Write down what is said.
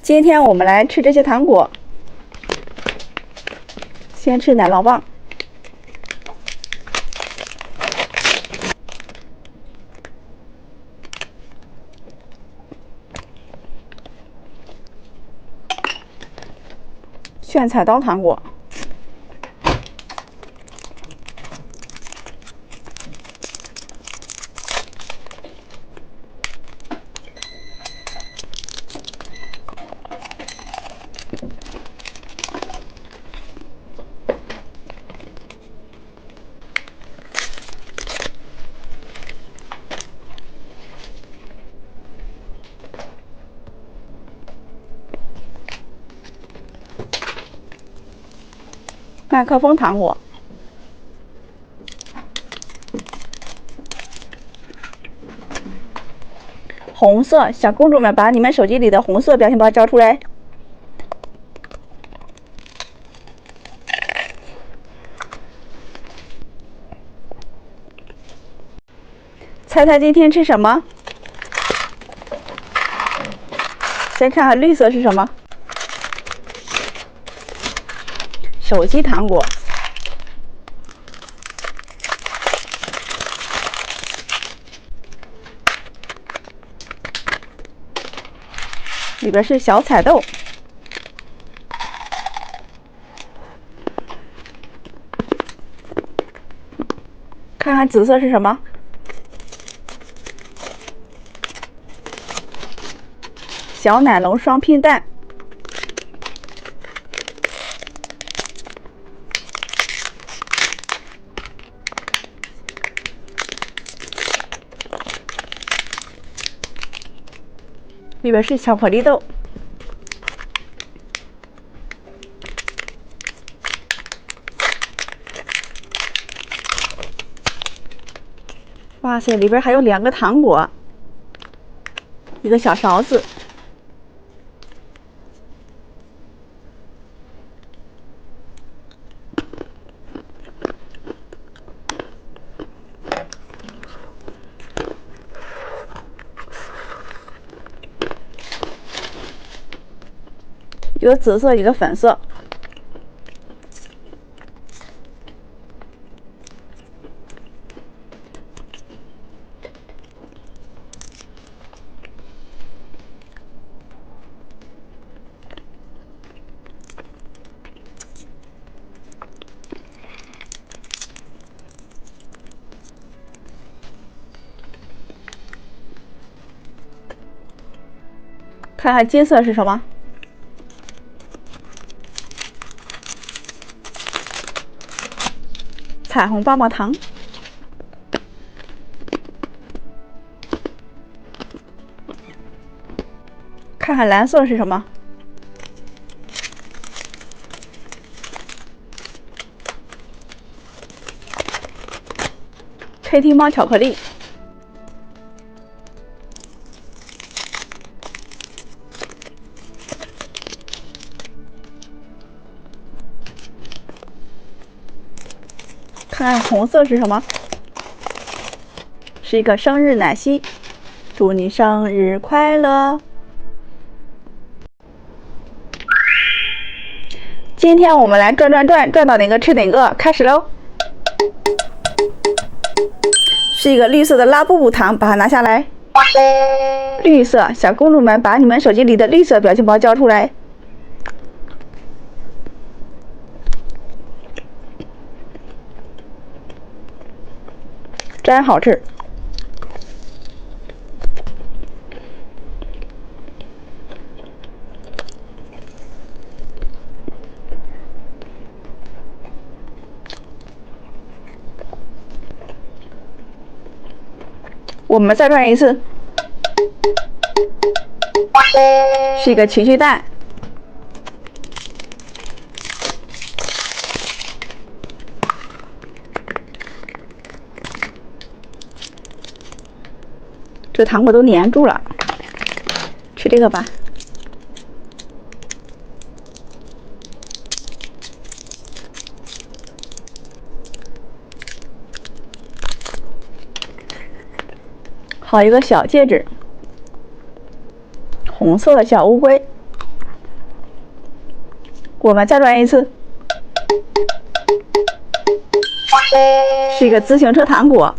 今天我们来吃这些糖果，先吃奶酪棒。炫彩刀糖果。麦克风糖果，红色小公主们，把你们手机里的红色表情包交出来。猜猜今天吃什么？先看看绿色是什么？手机糖果。里边是小彩豆。看看紫色是什么？小奶龙双拼蛋。里边是巧克力豆。哇塞，里边还有2个糖果，一个小勺子。一个紫色，一个粉色。看看金色是什么？彩虹棒棒糖。看看蓝色是什么？黑听猫巧克力。看看红色是什么？是一个生日奶昔，祝你生日快乐！今天我们来转到哪个吃哪个，开始喽！是一个绿色的拉布布糖，把它拿下来。绿色小公主们，把你们手机里的绿色表情包交出来。真好吃！我们再转一次，是一个情绪蛋。这糖果都粘住了，吃这个吧。好一个小戒指，红色的小乌龟。我们再转一次，是一个自行车糖果。